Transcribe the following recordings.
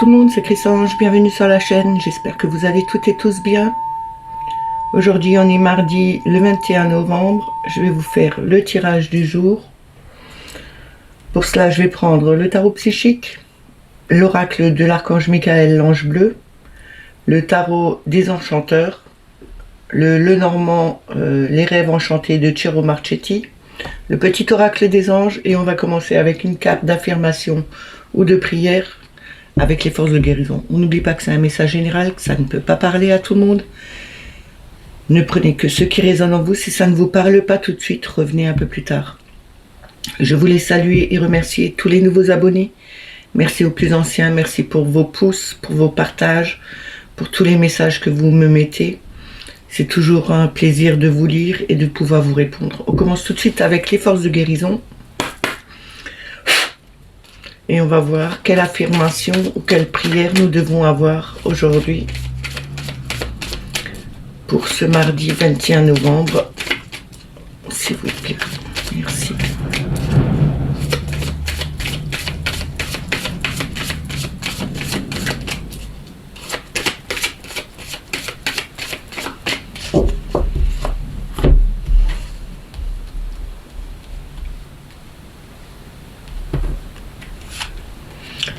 tout le monde, c'est Chrysange, bienvenue sur la chaîne, j'espère que vous allez toutes et tous bien. Aujourd'hui on est mardi le 21 novembre, je vais vous faire le tirage du jour. Pour cela je vais prendre le tarot psychique, l'oracle de l'archange Michael, l'ange bleu, le tarot des enchanteurs, le Lenormand, les rêves enchantés de Ciro Marchetti, le petit oracle des anges, et on va commencer avec une carte d'affirmation ou de prière avec les forces de guérison. On n'oublie pas que c'est un message général, que ça ne peut pas parler à tout le monde. Ne prenez que ce qui résonne en vous. Si ça ne vous parle pas tout de suite, revenez un peu plus tard. Je voulais saluer et remercier tous les nouveaux abonnés. Merci aux plus anciens, merci pour vos pouces, pour vos partages, pour tous les messages que vous me mettez. C'est toujours un plaisir de vous lire et de pouvoir vous répondre. On commence tout de suite avec les forces de guérison. Et on va voir quelle affirmation ou quelle prière nous devons avoir aujourd'hui pour ce mardi 21 novembre. S'il vous plaît. Merci.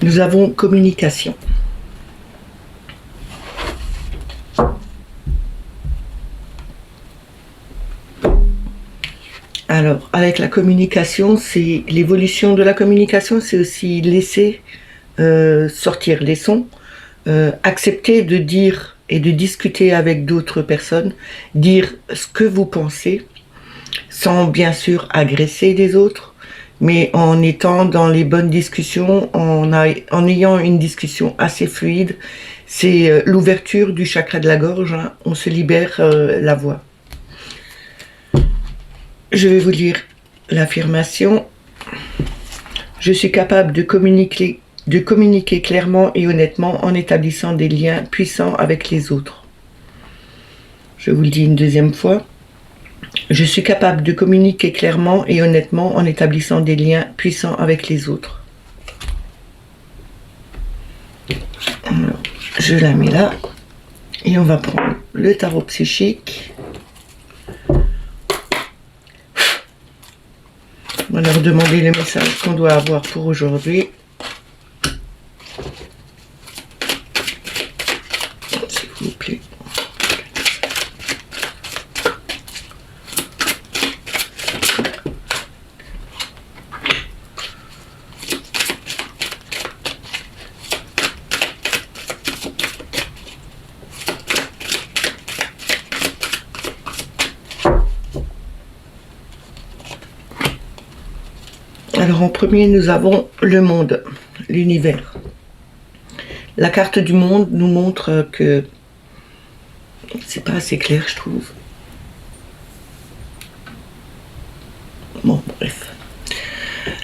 Nous avons communication. Alors, avec la communication, c'est l'évolution de la communication, c'est aussi laisser sortir les sons, accepter de dire et de discuter avec d'autres personnes, dire ce que vous pensez, sans bien sûr agresser les autres, mais en étant dans les bonnes discussions, en ayant une discussion assez fluide. C'est l'ouverture du chakra de la gorge, hein. On se libère la voix. Je vais vous lire l'affirmation. Je suis capable de communiquer clairement et honnêtement en établissant des liens puissants avec les autres. Je vous le dis une deuxième fois. Je suis capable de communiquer clairement et honnêtement en établissant des liens puissants avec les autres. Alors, je la mets là. Et on va prendre le tarot psychique. On va leur demander le message qu'on doit avoir pour aujourd'hui. S'il vous plaît. Alors en premier, nous avons le monde, l'univers. La carte du monde nous montre que c'est pas assez clair, je trouve. Bon, bref.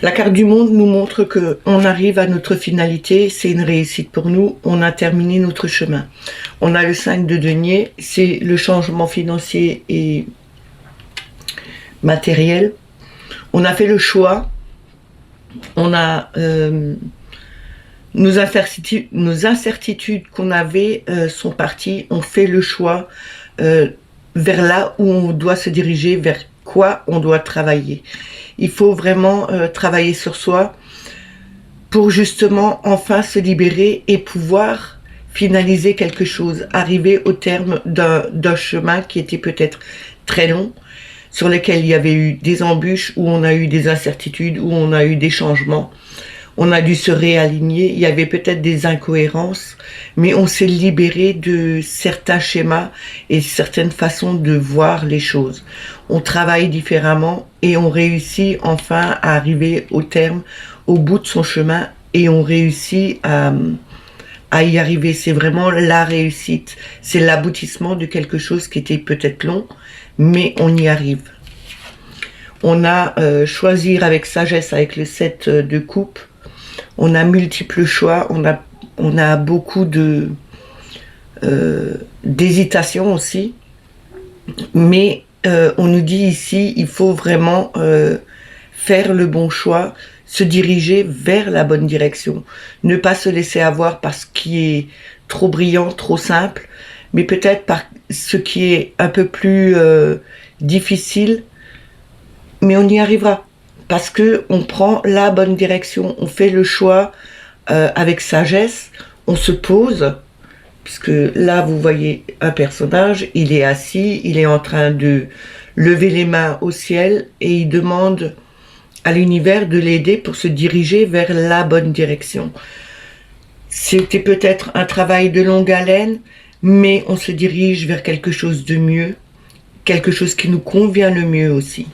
La carte du monde nous montre que on arrive à notre finalité, c'est une réussite pour nous, on a terminé notre chemin. On a le 5 de denier, c'est le changement financier et matériel. On a fait le choix. On a nos incertitudes qu'on avait sont parties. On fait le choix vers là où on doit se diriger, vers quoi on doit travailler. Il faut vraiment travailler sur soi pour justement enfin se libérer et pouvoir finaliser quelque chose, arriver au terme d'un chemin qui était peut-être très long, sur lesquels il y avait eu des embûches, où on a eu des incertitudes, où on a eu des changements. On a dû se réaligner, il y avait peut-être des incohérences, mais on s'est libéré de certains schémas et certaines façons de voir les choses. On travaille différemment et on réussit enfin à arriver au terme, au bout de son chemin, et on réussit à y arriver. C'est vraiment la réussite, c'est l'aboutissement de quelque chose qui était peut-être long, mais on y arrive. On a choisir avec sagesse, avec le 7 de coupe. On a multiples choix, on a beaucoup d'hésitation aussi. Mais on nous dit ici, il faut vraiment faire le bon choix se diriger vers la bonne direction. Ne pas se laisser avoir par ce qui est trop brillant, trop simple, mais peut-être par ce qui est un peu plus difficile, mais on y arrivera. Parce que on prend la bonne direction, on fait le choix avec sagesse, on se pose, puisque là vous voyez un personnage, il est assis, il est en train de lever les mains au ciel et il demande à l'univers de l'aider pour se diriger vers la bonne direction. C'était peut-être un travail de longue haleine, mais on se dirige vers quelque chose de mieux, quelque chose qui nous convient le mieux aussi.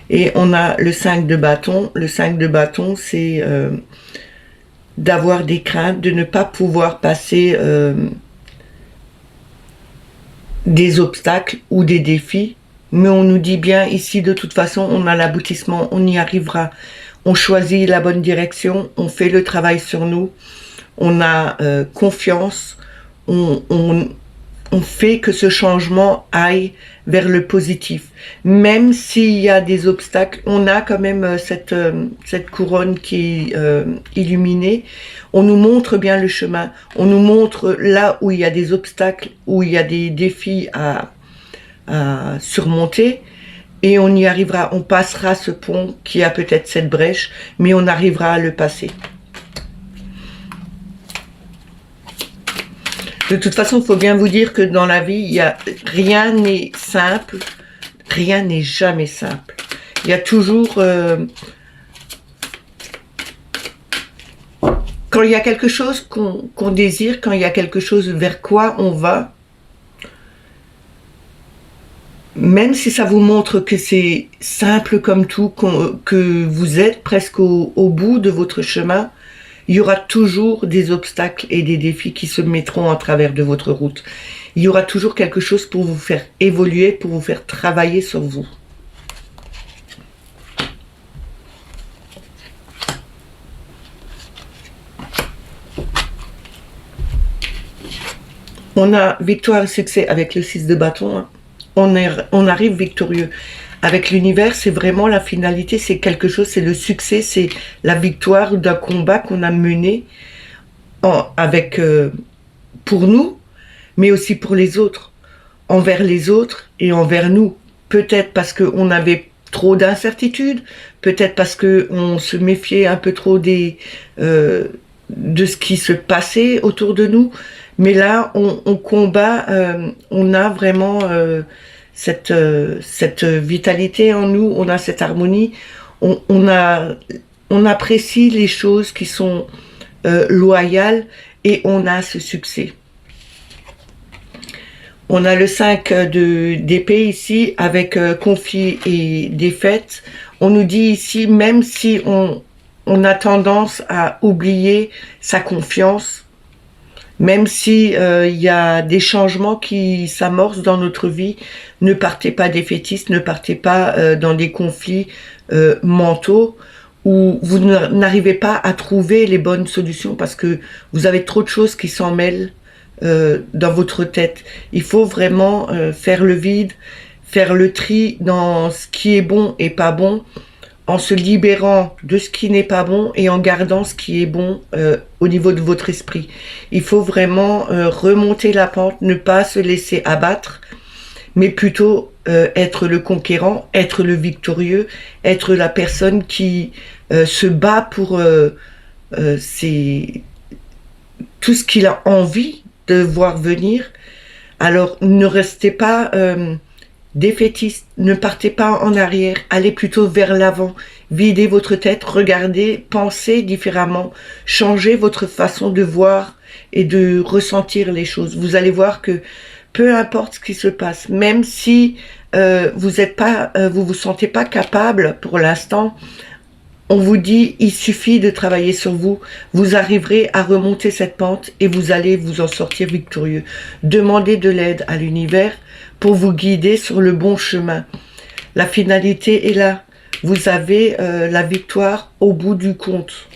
Et on a le 5 de bâton. Le 5 de bâton, c'est d'avoir des craintes, de ne pas pouvoir passer des obstacles ou des défis. Mais on nous dit bien ici, de toute façon, on a l'aboutissement, on y arrivera. On choisit la bonne direction, on fait le travail sur nous, on a confiance, on fait que ce changement aille vers le positif. Même s'il y a des obstacles, on a quand même cette couronne qui est illuminée. On nous montre bien le chemin, on nous montre là où il y a des obstacles, où il y a des défis à surmonter, et on y arrivera, on passera ce pont qui a peut-être cette brèche, mais on arrivera à le passer. De toute façon, il faut bien vous dire que dans la vie, rien n'est simple, rien n'est jamais simple. Il y a toujours... quand il y a quelque chose qu'on désire, quand il y a quelque chose vers quoi on va, même si ça vous montre que c'est simple comme tout, que vous êtes presque au bout de votre chemin, il y aura toujours des obstacles et des défis qui se mettront en travers de votre route. Il y aura toujours quelque chose pour vous faire évoluer, pour vous faire travailler sur vous. On a victoire et succès avec le 6 de bâton. Hein. On arrive victorieux. Avec l'univers, c'est vraiment la finalité, c'est quelque chose, c'est le succès, c'est la victoire d'un combat qu'on a mené pour nous, mais aussi pour les autres, envers les autres et envers nous. Peut-être parce qu'on avait trop d'incertitudes, peut-être parce qu'on se méfiait un peu trop de ce qui se passait autour de nous, mais là, on combat, on a vraiment... cette vitalité en nous, on a cette harmonie, on apprécie les choses qui sont loyales et on a ce succès. On a le 5 d'épée ici avec conflit et défaite. On nous dit ici, même si on a tendance à oublier sa confiance, même si il y a des changements qui s'amorcent dans notre vie, ne partez pas défaitistes, ne partez pas dans des conflits mentaux où vous n'arrivez pas à trouver les bonnes solutions parce que vous avez trop de choses qui s'en mêlent dans votre tête. Il faut vraiment faire le vide, faire le tri dans ce qui est bon et pas bon, en se libérant de ce qui n'est pas bon et en gardant ce qui est bon au niveau de votre esprit. Il faut vraiment remonter la pente, ne pas se laisser abattre, mais plutôt être le conquérant, être le victorieux, être la personne qui se bat pour tout ce qu'il a envie de voir venir. Alors ne restez pas... défaitiste, ne partez pas en arrière, allez plutôt vers l'avant, videz votre tête, regardez, pensez différemment, changez votre façon de voir et de ressentir les choses. Vous allez voir que peu importe ce qui se passe, même si vous vous sentez pas capable pour l'instant, on vous dit, il suffit de travailler sur vous, vous arriverez à remonter cette pente et vous allez vous en sortir victorieux. Demandez de l'aide à l'univers pour vous guider sur le bon chemin. La finalité est là. Vous avez la victoire au bout du compte.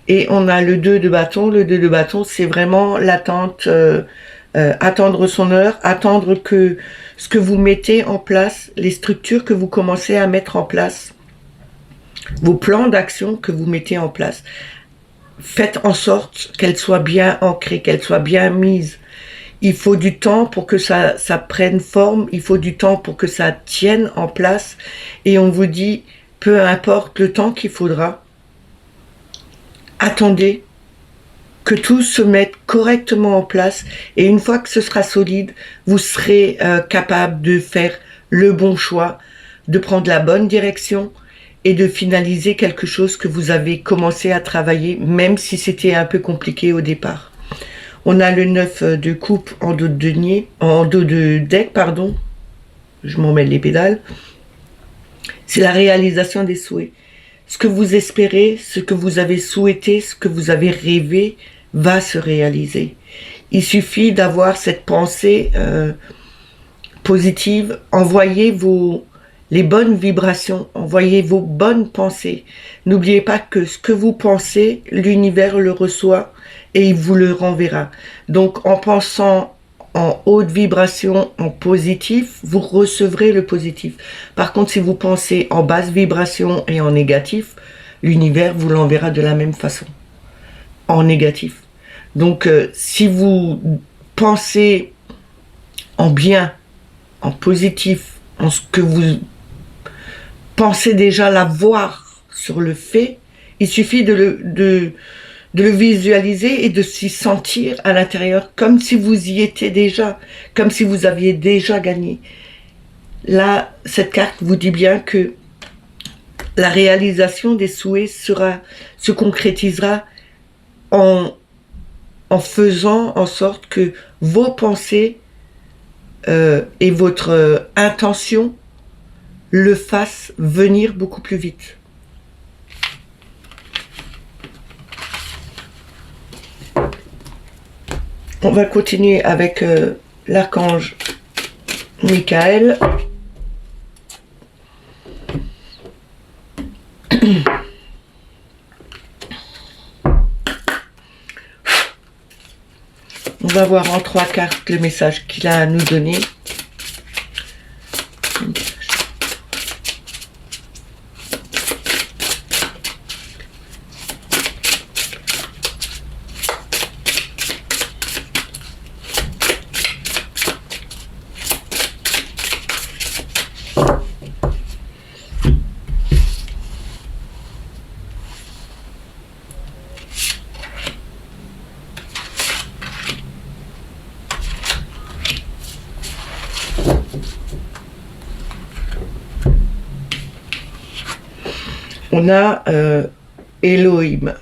Et on a le 2 de bâton. Le 2 de bâton, c'est vraiment l'attente, attendre son heure, attendre que ce que vous mettez en place, les structures que vous commencez à mettre en place, vos plans d'action que vous mettez en place. Faites en sorte qu'elles soient bien ancrées, qu'elles soient bien mises. Il faut du temps pour que ça prenne forme, il faut du temps pour que ça tienne en place. Et on vous dit, peu importe le temps qu'il faudra, attendez que tout se mette correctement en place. Et une fois que ce sera solide, vous serez capable de faire le bon choix, de prendre la bonne direction et de finaliser quelque chose que vous avez commencé à travailler, même si c'était un peu compliqué au départ. On a le 9 de coupe en dos de denier, en dos de deck, pardon. Je m'en mets les pédales. C'est la réalisation des souhaits. Ce que vous espérez, ce que vous avez souhaité, ce que vous avez rêvé, va se réaliser. Il suffit d'avoir cette pensée positive. Envoyez les bonnes vibrations, envoyez vos bonnes pensées. N'oubliez pas que ce que vous pensez, l'univers le reçoit et il vous le renverra. Donc en pensant en haute vibration, en positif, vous recevrez le positif. Par contre, si vous pensez en basse vibration et en négatif, l'univers vous l'enverra de la même façon, en négatif. Donc si vous pensez en bien, en positif, en ce que vous pensez déjà l'avoir sur le fait, il suffit de le visualiser et de s'y sentir à l'intérieur, comme si vous y étiez déjà, comme si vous aviez déjà gagné. Là, cette carte vous dit bien que la réalisation des souhaits se concrétisera en faisant en sorte que vos pensées et votre intention le fassent venir beaucoup plus vite. On va continuer avec l'archange Michael. On va voir en 3 cartes le message qu'il a à nous donner. On a Elohim.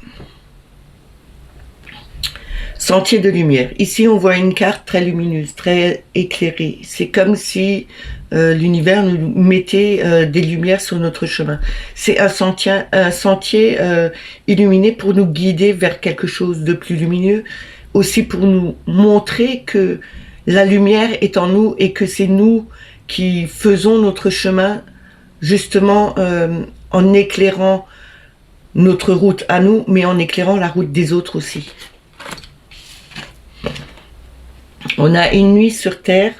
Sentier de lumière. Ici, on voit une carte très lumineuse, très éclairée. C'est comme si l'univers nous mettait des lumières sur notre chemin. C'est un sentier illuminé pour nous guider vers quelque chose de plus lumineux, aussi pour nous montrer que la lumière est en nous et que c'est nous qui faisons notre chemin, justement en éclairant notre route à nous, mais en éclairant la route des autres aussi. On a une nuit sur Terre,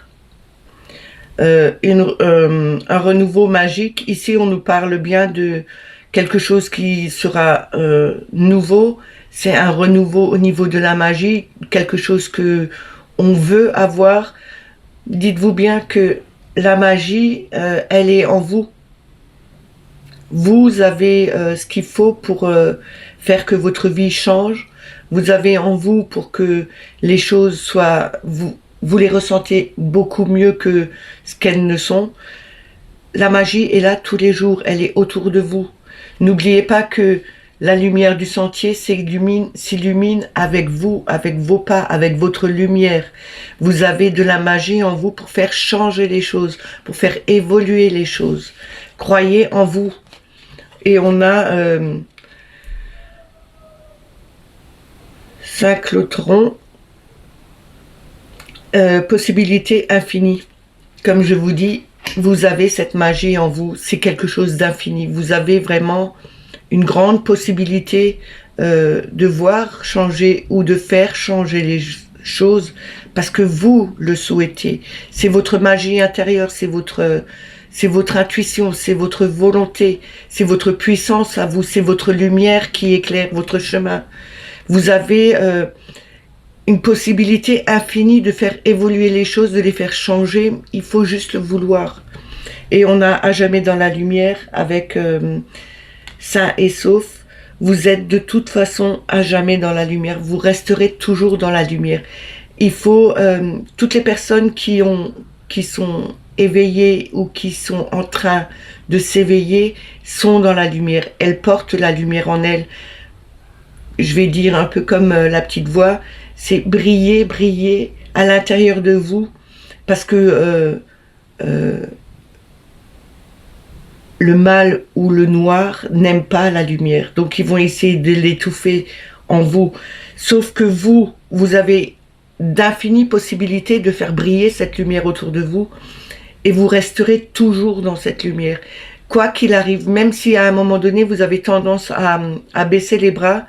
un renouveau magique. Ici, on nous parle bien de quelque chose qui sera nouveau. C'est un renouveau au niveau de la magie, quelque chose que on veut avoir. Dites-vous bien que la magie, elle est en vous. Vous avez ce qu'il faut pour faire que votre vie change. Vous avez en vous pour que les choses soient... Vous les ressentez beaucoup mieux que ce qu'elles ne sont. La magie est là tous les jours. Elle est autour de vous. N'oubliez pas que la lumière du sentier s'illumine avec vous, avec vos pas, avec votre lumière. Vous avez de la magie en vous pour faire changer les choses, pour faire évoluer les choses. Croyez en vous. Et on a 5 lotrons, possibilité infinie. Comme je vous dis, vous avez cette magie en vous, c'est quelque chose d'infini. Vous avez vraiment une grande possibilité de voir changer ou de faire changer les choses parce que vous le souhaitez. C'est votre magie intérieure, c'est c'est votre intuition, c'est votre volonté, c'est votre puissance à vous, c'est votre lumière qui éclaire votre chemin. Vous avez une possibilité infinie de faire évoluer les choses, de les faire changer. Il faut juste le vouloir. Et on a à jamais dans la lumière avec sain et sauf. Vous êtes de toute façon à jamais dans la lumière. Vous resterez toujours dans la lumière. Il faut toutes les personnes qui sont éveillées ou qui sont en train de s'éveiller sont dans la lumière. Elles portent la lumière en elles. Je vais dire un peu comme la petite voix, c'est briller, briller à l'intérieur de vous, parce que le mal ou le noir n'aiment pas la lumière. Donc ils vont essayer de l'étouffer en vous. Sauf que vous avez d'infinies possibilités de faire briller cette lumière autour de vous, et vous resterez toujours dans cette lumière. Quoi qu'il arrive, même si à un moment donné vous avez tendance à baisser les bras,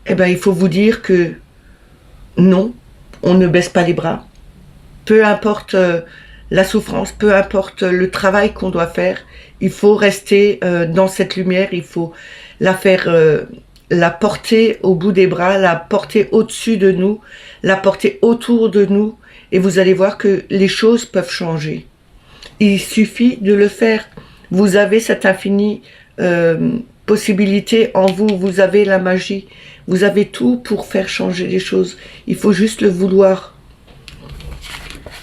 eh ben, il faut vous dire que non, on ne baisse pas les bras. Peu importe la souffrance, peu importe le travail qu'on doit faire, il faut rester dans cette lumière, il faut la faire, la porter au bout des bras, la porter au-dessus de nous, la porter autour de nous, et vous allez voir que les choses peuvent changer. Il suffit de le faire. Vous avez cette infinie possibilité en vous, vous avez la magie, vous avez tout pour faire changer les choses. Il faut juste le vouloir.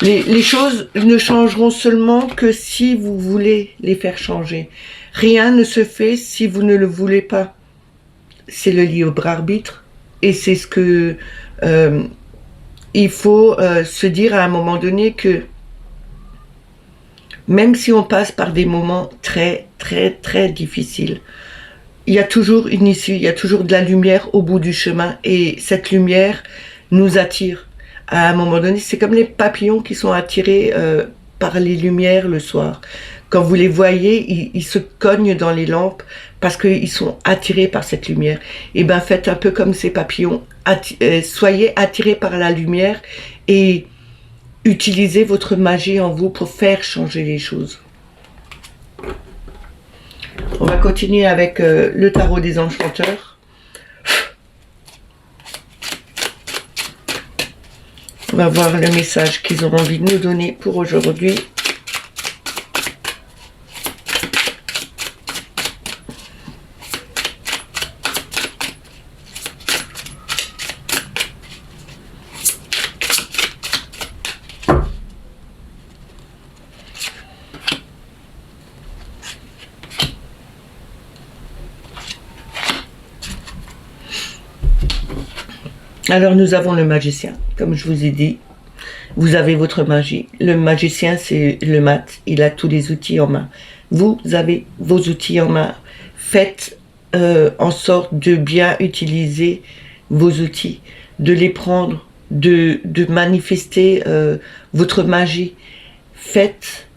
Les choses ne changeront seulement que si vous voulez les faire changer. Rien ne se fait si vous ne le voulez pas. C'est le libre arbitre, et c'est ce que il faut se dire à un moment donné, que même si on passe par des moments très très très difficiles, il y a toujours une issue, il y a toujours de la lumière au bout du chemin, et cette lumière nous attire. À un moment donné, c'est comme les papillons qui sont attirés par les lumières le soir. Quand vous les voyez, ils se cognent dans les lampes parce qu'ils sont attirés par cette lumière. Et bien, faites un peu comme ces papillons. Soyez attirés par la lumière et utilisez votre magie en vous pour faire changer les choses. On va continuer avec le tarot des enchanteurs. On va voir le message qu'ils ont envie de nous donner pour aujourd'hui. Alors nous avons le magicien, comme je vous ai dit, vous avez votre magie. Le magicien, c'est le mat, il a tous les outils en main. Vous avez vos outils en main. Faites en sorte de bien utiliser vos outils, de les prendre, de manifester votre magie. Faites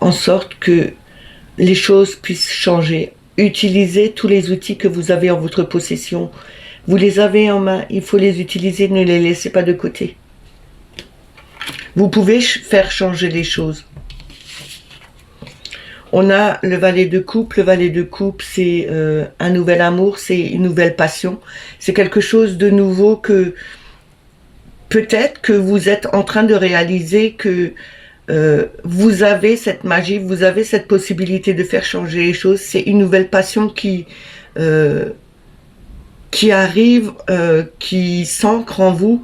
en sorte que les choses puissent changer. Utilisez tous les outils que vous avez en votre possession. Vous les avez en main, il faut les utiliser, ne les laissez pas de côté. Vous pouvez faire changer les choses. On a le valet de coupe. Le valet de coupe, c'est un nouvel amour, c'est une nouvelle passion. C'est quelque chose de nouveau que peut-être que vous êtes en train de réaliser que vous avez cette magie, vous avez cette possibilité de faire changer les choses. C'est une nouvelle passion qui arrive, qui s'ancre en vous,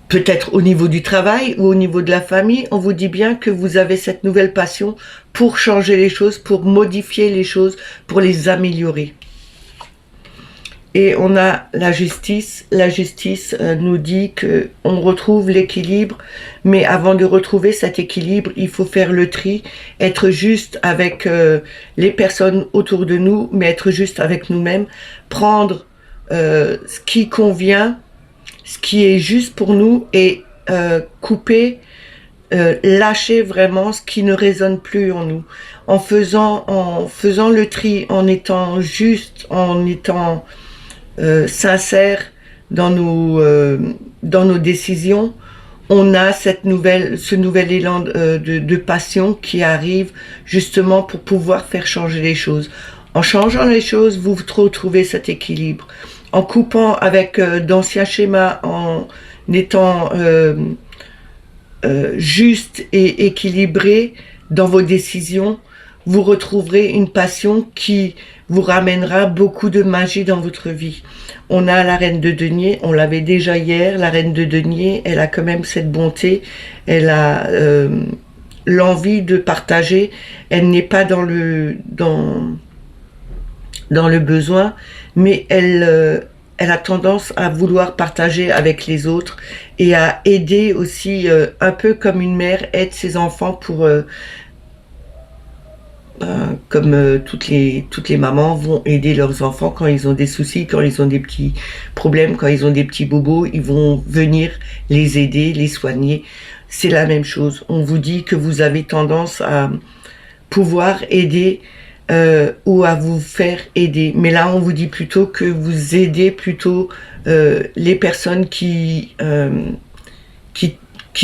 peut-être au niveau du travail ou au niveau de la famille. On vous dit bien que vous avez cette nouvelle passion pour changer les choses, pour modifier les choses, pour les améliorer. Et on a la justice. La justice nous dit que on retrouve l'équilibre, mais avant de retrouver cet équilibre, il faut faire le tri, être juste avec les personnes autour de nous, mais être juste avec nous-mêmes, prendre ce qui convient, ce qui est juste pour nous, et couper, lâcher vraiment ce qui ne résonne plus en nous. En faisant le tri, en étant juste, en étant sincère dans nos décisions, on a ce nouvel élan de passion qui arrive justement pour pouvoir faire changer les choses. En changeant les choses, vous retrouvez cet équilibre. En coupant avec d'anciens schémas, en étant juste et équilibré dans vos décisions, vous retrouverez une passion qui vous ramènera beaucoup de magie dans votre vie. On a la reine de denier, on l'avait déjà hier, la reine de denier, elle a quand même cette bonté, elle a l'envie de partager, elle n'est pas dans le besoin, mais elle a tendance à vouloir partager avec les autres et à aider aussi, un peu comme une mère aide ses enfants pour... comme toutes les mamans vont aider leurs enfants quand ils ont des soucis, quand ils ont des petits problèmes, quand ils ont des petits bobos, ils vont venir les aider, les soigner. C'est la même chose. On vous dit que vous avez tendance à pouvoir aider ou à vous faire aider. Mais là, on vous dit plutôt que vous aidez plutôt les personnes qui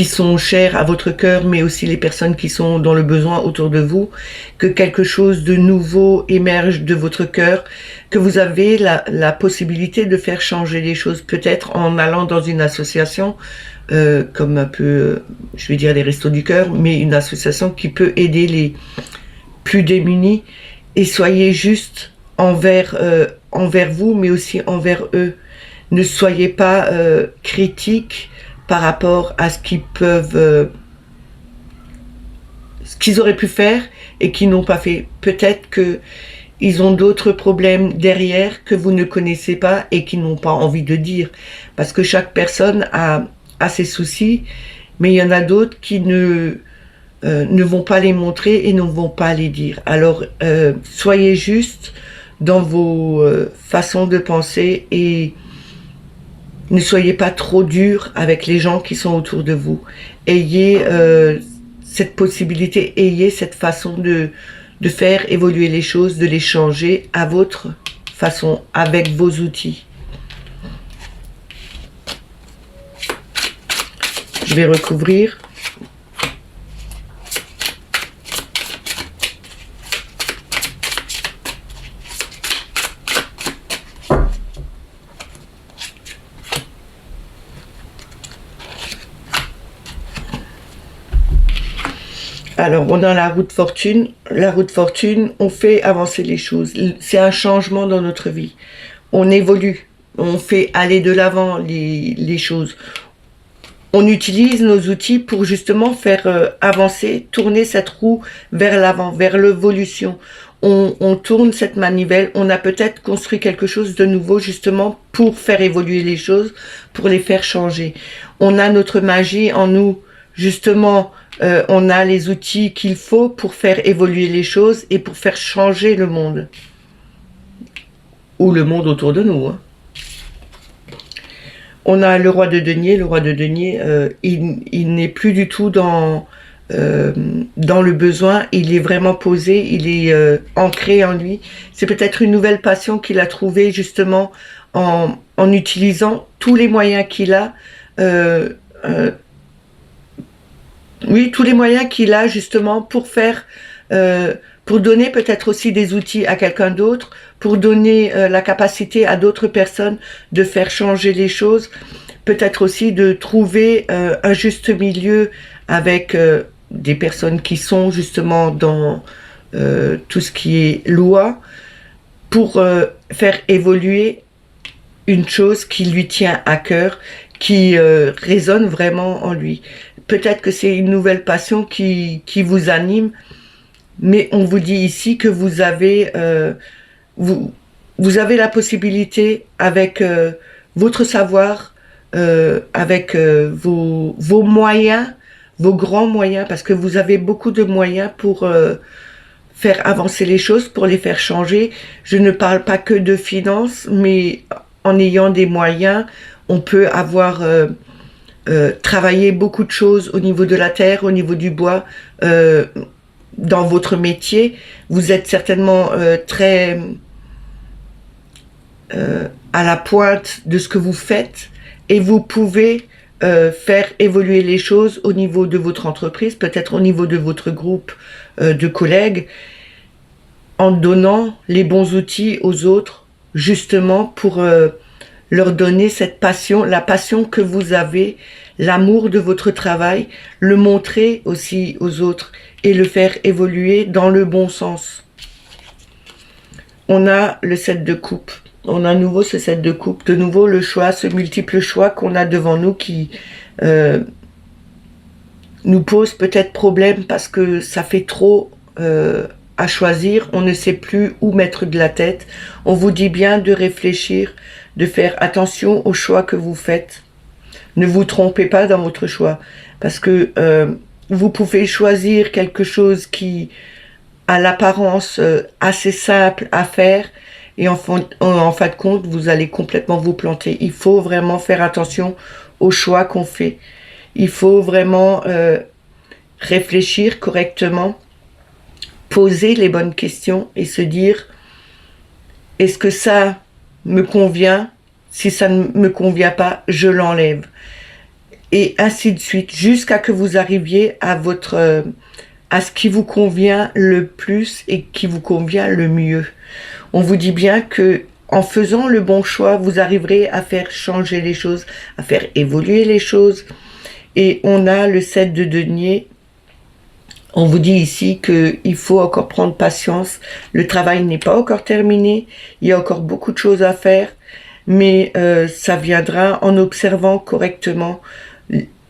sont chères à votre cœur, mais aussi les personnes qui sont dans le besoin autour de vous, que quelque chose de nouveau émerge de votre cœur, que vous avez la possibilité de faire changer les choses, peut-être en allant dans une association, comme un peu, je vais dire les Restos du Cœur, mais une association qui peut aider les plus démunis, et soyez juste envers vous, mais aussi envers eux. Ne soyez pas critiques par rapport à ce qu'ils peuvent, ce qu'ils auraient pu faire et qu'ils n'ont pas fait. Peut-être que ils ont d'autres problèmes derrière que vous ne connaissez pas et qu'ils n'ont pas envie de dire. Parce que chaque personne a ses soucis, mais il y en a d'autres qui ne vont pas les montrer et ne vont pas les dire. Alors, soyez juste dans vos façons de penser et ne soyez pas trop dur avec les gens qui sont autour de vous. Ayez cette possibilité, ayez cette façon de faire évoluer les choses, de les changer à votre façon, avec vos outils. Je vais recouvrir. Alors, on a la roue de fortune. La roue de fortune, on fait avancer les choses. C'est un changement dans notre vie. On évolue. On fait aller de l'avant les choses. On utilise nos outils pour justement faire avancer, tourner cette roue vers l'avant, vers l'évolution. On tourne cette manivelle. On a peut-être construit quelque chose de nouveau justement pour faire évoluer les choses, pour les faire changer. On a notre magie en nous, justement. On a les outils qu'il faut pour faire évoluer les choses et pour faire changer le monde. Ou le monde autour de nous. Hein. On a le roi de denier. Le roi de denier, il n'est plus du tout dans le besoin. Il est vraiment posé, il est ancré en lui. C'est peut-être une nouvelle passion qu'il a trouvée justement en utilisant tous les moyens qu'il a. Oui, tous les moyens qu'il a justement pour faire, pour donner peut-être aussi des outils à quelqu'un d'autre, pour donner la capacité à d'autres personnes de faire changer les choses, peut-être aussi de trouver un juste milieu avec des personnes qui sont justement dans tout ce qui est loi, pour faire évoluer une chose qui lui tient à cœur, qui résonne vraiment en lui. Peut-être que c'est une nouvelle passion qui vous anime, mais on vous dit ici que vous avez la possibilité avec votre savoir, avec vos moyens, vos grands moyens, parce que vous avez beaucoup de moyens pour faire avancer les choses, pour les faire changer. Je ne parle pas que de finances, mais en ayant des moyens, on peut avoir... travailler beaucoup de choses au niveau de la terre, au niveau du bois, dans votre métier. Vous êtes certainement très à la pointe de ce que vous faites et vous pouvez faire évoluer les choses au niveau de votre entreprise, peut-être au niveau de votre groupe de collègues, en donnant les bons outils aux autres, justement pour leur donner cette passion, la passion que vous avez, l'amour de votre travail, le montrer aussi aux autres et le faire évoluer dans le bon sens. On a le 7 de coupe. On a à nouveau ce 7 de coupe. De nouveau le choix, ce multiple choix qu'on a devant nous qui nous pose peut-être problème parce que ça fait trop à choisir. On ne sait plus où mettre de la tête. On vous dit bien de réfléchir, de faire attention aux choix que vous faites. Ne vous trompez pas dans votre choix parce que vous pouvez choisir quelque chose qui a l'apparence assez simple à faire et en fin de compte, vous allez complètement vous planter. Il faut vraiment faire attention aux choix qu'on fait. Il faut vraiment réfléchir correctement, poser les bonnes questions et se dire est-ce que ça me convient? Si ça ne me convient pas, je l'enlève. Et ainsi de suite, jusqu'à que vous arriviez à à ce qui vous convient le plus et qui vous convient le mieux. On vous dit bien que en faisant le bon choix, vous arriverez à faire changer les choses, à faire évoluer les choses. Et on a le 7 de denier. On vous dit ici qu'il faut encore prendre patience. Le travail n'est pas encore terminé. Il y a encore beaucoup de choses à faire. Mais ça viendra en observant correctement.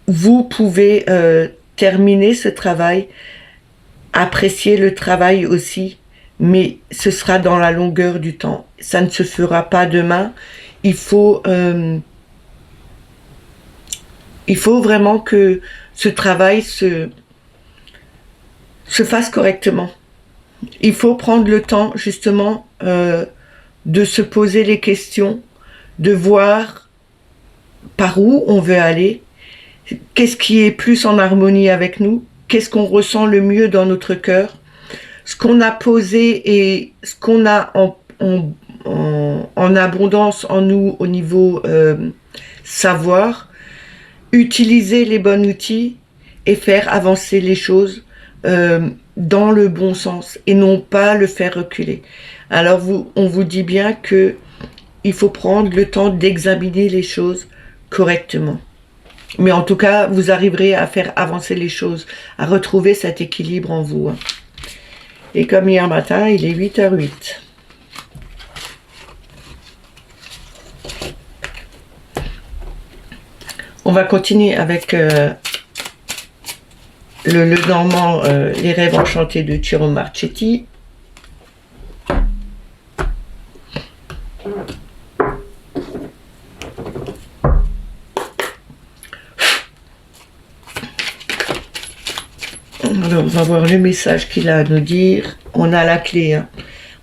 Vous pouvez terminer ce travail, apprécier le travail aussi, mais ce sera dans la longueur du temps. Ça ne se fera pas demain. Il faut vraiment que ce travail se fasse correctement. Il faut prendre le temps justement de se poser les questions, de voir par où on veut aller, qu'est-ce qui est plus en harmonie avec nous, qu'est-ce qu'on ressent le mieux dans notre cœur, ce qu'on a posé et ce qu'on a en abondance en nous au niveau savoir, utiliser les bons outils et faire avancer les choses dans le bon sens et non pas le faire reculer. Alors on vous dit bien que il faut prendre le temps d'examiner les choses correctement. Mais en tout cas, vous arriverez à faire avancer les choses, à retrouver cet équilibre en vous. Et comme hier matin, il est 8h08. On va continuer avec le Normand, les rêves enchantés de Ciro Marchetti. Alors, on va voir le message qu'il a à nous dire. On a la clé, hein.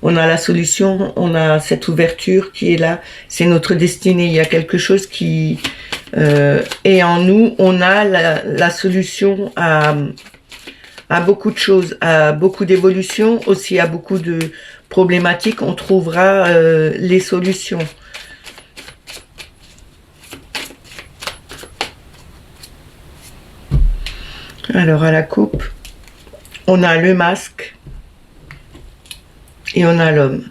On a la solution, on a cette ouverture qui est là. C'est notre destinée. Il y a quelque chose qui est en nous. On a la solution à beaucoup de choses, à beaucoup d'évolutions, aussi à beaucoup de problématiques. On trouvera les solutions. Alors, à la coupe, on a le masque et on a l'homme.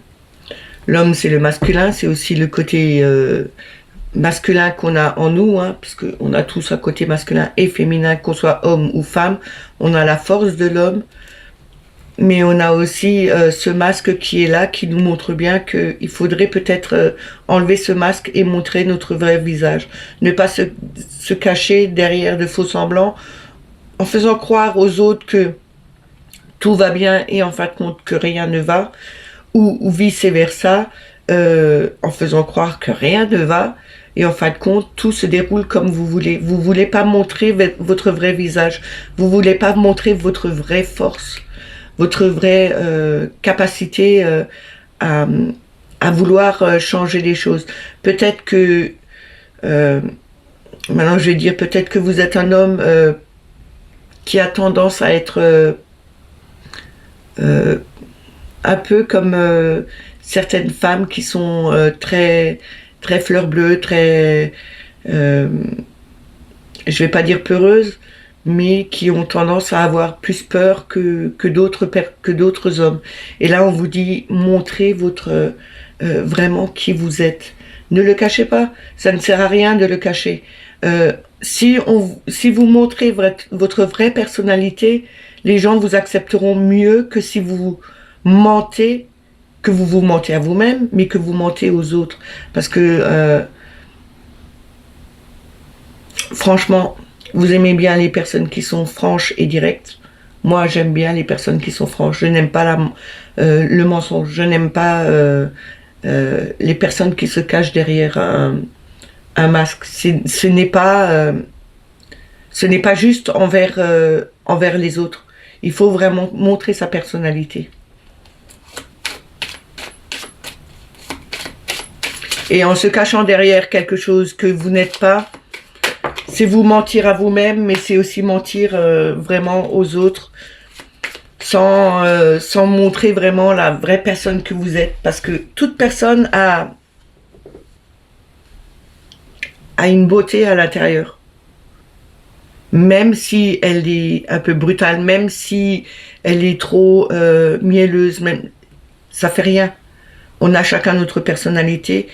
L'homme, c'est le masculin, c'est aussi le côté masculin qu'on a en nous, hein, parce qu'on a tous un côté masculin et féminin, qu'on soit homme ou femme. On a la force de l'homme, mais on a aussi ce masque qui est là, qui nous montre bien qu'il faudrait peut-être enlever ce masque et montrer notre vrai visage. Ne pas se cacher derrière de faux semblants, en faisant croire aux autres que tout va bien et en fin de compte que rien ne va, ou vice-versa, en faisant croire que rien ne va, et en fin de compte, tout se déroule comme vous voulez. Vous voulez pas montrer votre vrai visage, vous voulez pas montrer votre vraie force, votre vraie capacité à vouloir changer les choses. Peut-être que, maintenant je vais dire, peut-être que vous êtes un homme qui a tendance à être un peu comme certaines femmes qui sont très fleur bleue, très je vais pas dire peureuses, mais qui ont tendance à avoir plus peur que d'autres hommes. Et là, on vous dit, montrez vraiment qui vous êtes. Ne le cachez pas, ça ne sert à rien de le cacher. Si vous montrez votre vraie personnalité, les gens vous accepteront mieux que si vous mentez, que vous mentez à vous-même, mais que vous mentez aux autres. Parce que, franchement, vous aimez bien les personnes qui sont franches et directes. Moi, j'aime bien les personnes qui sont franches. Je n'aime pas le mensonge. Je n'aime pas les personnes qui se cachent derrière un masque. Ce n'est pas juste envers les autres. Il faut vraiment montrer sa personnalité. Et en se cachant derrière quelque chose que vous n'êtes pas, c'est vous mentir à vous-même, mais c'est aussi mentir vraiment aux autres, sans montrer vraiment la vraie personne que vous êtes. Parce que toute personne a une beauté à l'intérieur. Même si elle est un peu brutale, même si elle est trop mielleuse, même, ça fait rien. On a chacun notre personnalité.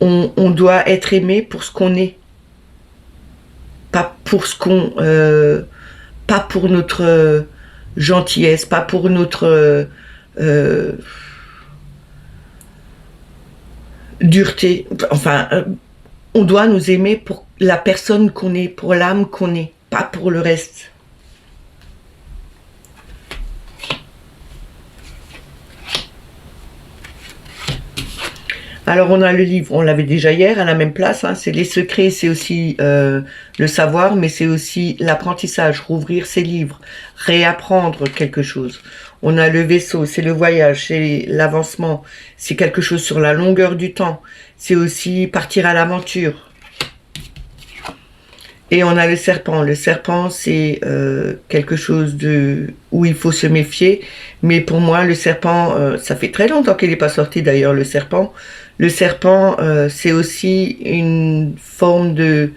On doit être aimé pour ce qu'on est. Pas pour pas pour notre gentillesse, pas pour notre dureté. Enfin, on doit nous aimer pour la personne qu'on est, pour l'âme qu'on est, pas pour le reste. Alors on a le livre, on l'avait déjà hier à la même place, hein, c'est les secrets, c'est aussi le savoir, mais c'est aussi l'apprentissage, rouvrir ses livres, réapprendre quelque chose. On a le vaisseau, c'est le voyage, c'est l'avancement, c'est quelque chose sur la longueur du temps, c'est aussi partir à l'aventure. Et on a le serpent c'est quelque chose où il faut se méfier, mais pour moi le serpent, ça fait très longtemps qu'il n'est pas sorti d'ailleurs le serpent. Le serpent, c'est aussi une forme de...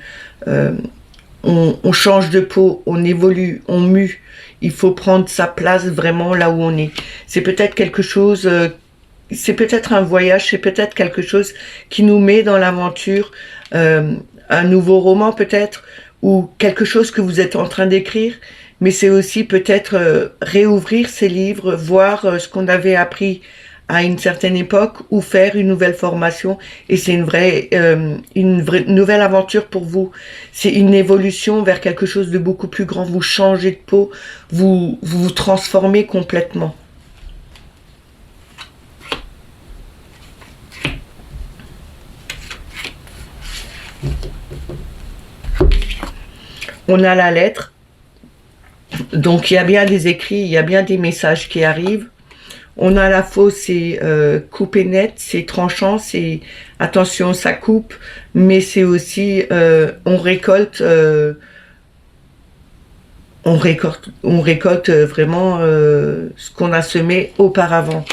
on change de peau, on évolue, on mue. Il faut prendre sa place vraiment là où on est. C'est peut-être quelque chose... c'est peut-être un voyage, c'est peut-être quelque chose qui nous met dans l'aventure. Un nouveau roman peut-être, ou quelque chose que vous êtes en train d'écrire. Mais c'est aussi peut-être réouvrir ces livres, voir ce qu'on avait appris à une certaine époque ou faire une nouvelle formation, et c'est une vraie nouvelle aventure pour vous. C'est une évolution vers quelque chose de beaucoup plus grand. Vous changez de peau, vous transformez complètement. On a la lettre, donc il y a bien des écrits, il y a bien des messages qui arrivent. On a la faux, c'est coupé net, c'est tranchant, c'est attention, ça coupe, mais c'est aussi on récolte vraiment ce qu'on a semé auparavant.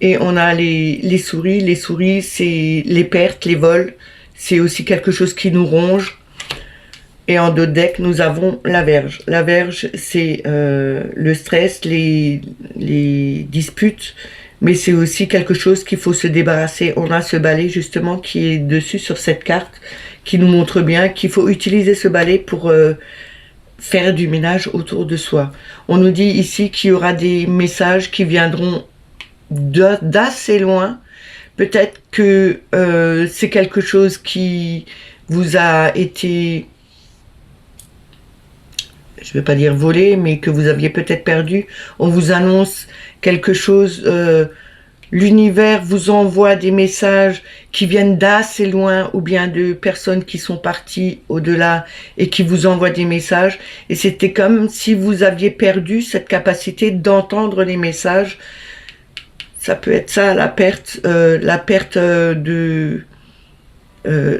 Et on a les souris. Les souris, c'est les pertes, les vols. C'est aussi quelque chose qui nous ronge. Et en d'autres decks, nous avons la Vierge. La Vierge, c'est le stress, les disputes, mais c'est aussi quelque chose qu'il faut se débarrasser. On a ce balai justement qui est dessus sur cette carte, qui nous montre bien qu'il faut utiliser ce balai pour faire du ménage autour de soi. On nous dit ici qu'il y aura des messages qui viendront d'assez loin. Peut-être que c'est quelque chose qui vous a été... je ne vais pas dire volé, mais que vous aviez peut-être perdu. On vous annonce quelque chose, l'univers vous envoie des messages qui viennent d'assez loin, ou bien de personnes qui sont parties au-delà et qui vous envoient des messages. Et c'était comme si vous aviez perdu cette capacité d'entendre les messages. Ça peut être ça, la perte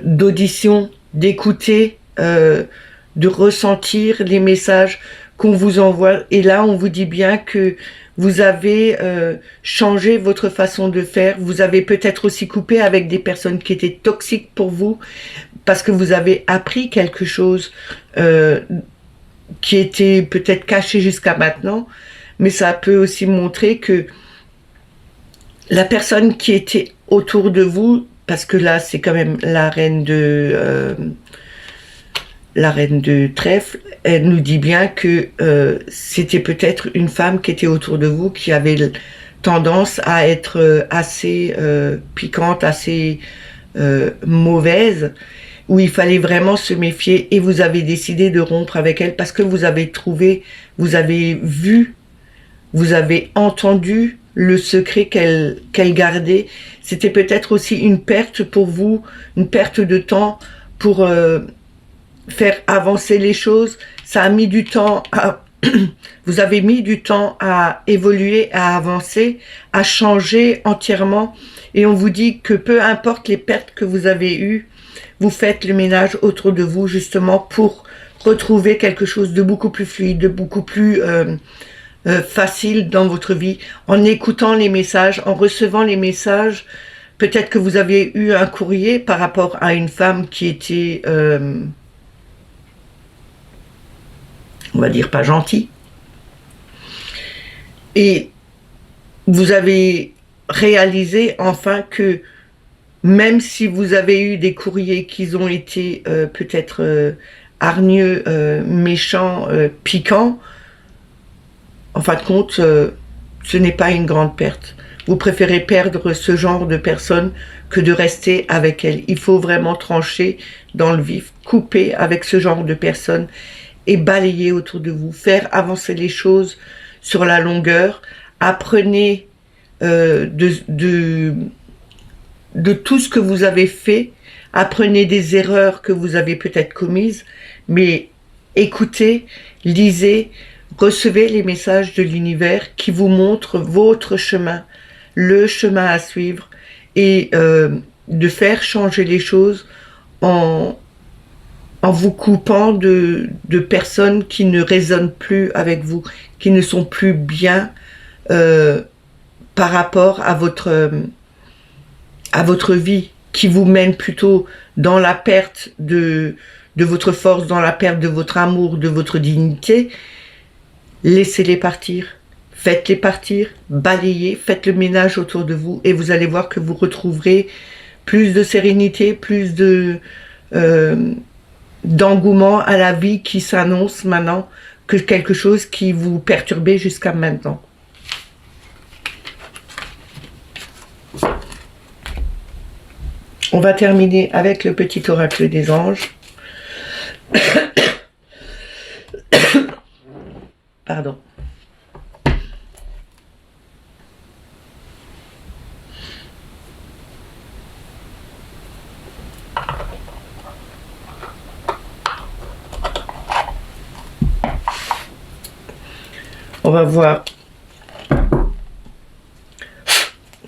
d'audition, d'écouter, de ressentir les messages. qu'on vous envoie. Et là, on vous dit bien que vous avez changé votre façon de faire. Vous avez peut-être aussi coupé avec des personnes qui étaient toxiques pour vous, parce que vous avez appris quelque chose qui était peut-être caché jusqu'à maintenant. Mais ça peut aussi montrer que la personne qui était autour de vous, parce que là, c'est quand même la reine de trèfle, elle nous dit bien que c'était peut-être une femme qui était autour de vous, qui avait tendance à être assez piquante, assez mauvaise, où il fallait vraiment se méfier, et vous avez décidé de rompre avec elle parce que vous avez trouvé, vous avez vu, vous avez entendu le secret qu'elle gardait. C'était peut-être aussi une perte pour vous, une perte de temps pour faire avancer les choses. Ça a mis du temps à... Vous avez mis du temps à évoluer, à avancer, à changer entièrement. Et on vous dit que peu importe les pertes que vous avez eues, vous faites le ménage autour de vous justement pour retrouver quelque chose de beaucoup plus fluide, de beaucoup plus facile dans votre vie, en écoutant les messages, en recevant les messages. Peut-être que vous avez eu un courrier par rapport à une femme qui était, on va dire, pas gentille. Et vous avez réalisé enfin que même si vous avez eu des courriers qui ont été peut-être hargneux, méchants, piquants, en fin de compte, ce n'est pas une grande perte. Vous préférez perdre ce genre de personnes que de rester avec elles. Il faut vraiment trancher dans le vif, couper avec ce genre de personnes et balayer autour de vous, faire avancer les choses sur la longueur. Apprenez de tout ce que vous avez fait, apprenez des erreurs que vous avez peut-être commises, mais écoutez, lisez, recevez les messages de l'univers qui vous montrent votre chemin, le chemin à suivre, et de faire changer les choses en vous coupant de personnes qui ne résonnent plus avec vous, qui ne sont plus bien par rapport à votre vie, qui vous mène plutôt dans la perte de votre force, dans la perte de votre amour, de votre dignité. Laissez-les partir, faites-les partir, balayez, faites le ménage autour de vous, et vous allez voir que vous retrouverez plus de sérénité, plus d'engouement à la vie qui s'annonce maintenant, que quelque chose qui vous perturbait jusqu'à maintenant. On va terminer avec le petit oracle des anges. Pardon. On va voir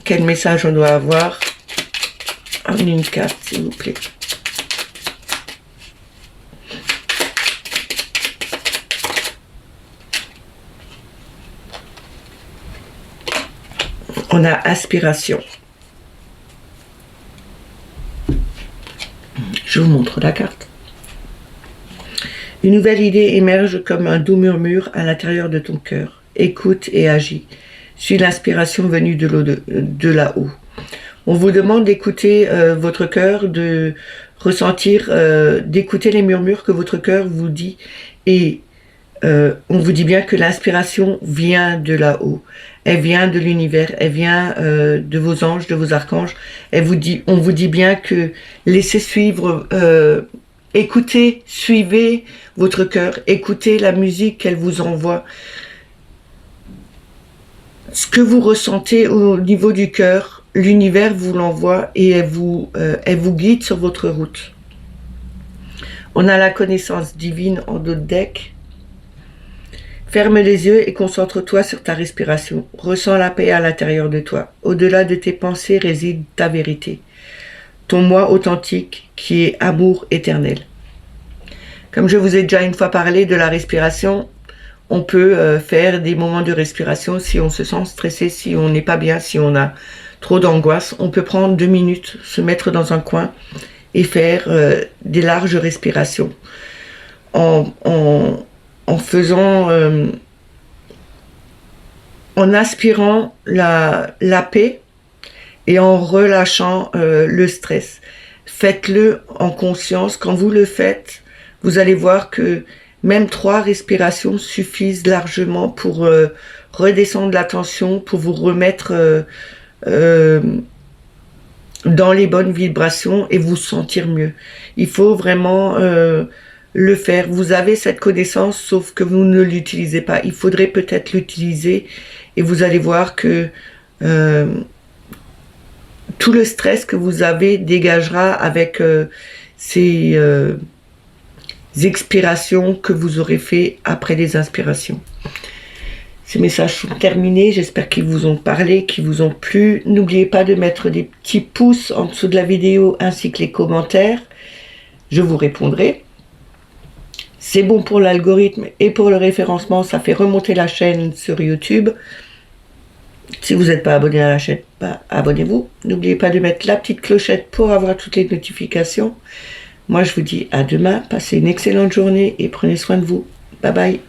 quel message on doit avoir en une carte, s'il vous plaît. On a aspiration. Je vous montre la carte. Une nouvelle idée émerge comme un doux murmure à l'intérieur de ton cœur. Écoute et agis. Suis l'inspiration venue de là-haut. On vous demande d'écouter votre cœur, de ressentir, d'écouter les murmures que votre cœur vous dit. Et on vous dit bien que l'inspiration vient de là-haut. Elle vient de l'univers, elle vient de vos anges, de vos archanges. On vous dit bien que laissez suivre, écoutez, suivez votre cœur, écoutez la musique qu'elle vous envoie. Ce que vous ressentez au niveau du cœur, l'univers vous l'envoie et elle vous guide sur votre route. On a la connaissance divine en dos de deck. Ferme les yeux et concentre-toi sur ta respiration. Ressens la paix à l'intérieur de toi. Au-delà de tes pensées réside ta vérité. Ton moi authentique qui est amour éternel. Comme je vous ai déjà une fois parlé de la respiration, on peut faire des moments de respiration si on se sent stressé, si on n'est pas bien, si on a trop d'angoisse. On peut prendre 2 minutes, se mettre dans un coin et faire des larges respirations. En faisant, en aspirant la paix et en relâchant le stress. Faites-le en conscience. Quand vous le faites, vous allez voir que même 3 respirations suffisent largement pour redescendre la tension, pour vous remettre dans les bonnes vibrations et vous sentir mieux. Il faut vraiment le faire. Vous avez cette connaissance, sauf que vous ne l'utilisez pas. Il faudrait peut-être l'utiliser et vous allez voir que tout le stress que vous avez dégagera avec ces expirations que vous aurez fait après les inspirations. Ces messages sont terminés, j'espère qu'ils vous ont parlé, qu'ils vous ont plu. N'oubliez pas de mettre des petits pouces en dessous de la vidéo ainsi que les commentaires. Je vous répondrai. C'est bon pour l'algorithme et pour le référencement, ça fait remonter la chaîne sur YouTube. Si vous n'êtes pas abonné à la chaîne, abonnez-vous. N'oubliez pas de mettre la petite clochette pour avoir toutes les notifications. Moi, je vous dis à demain. Passez une excellente journée et prenez soin de vous. Bye bye.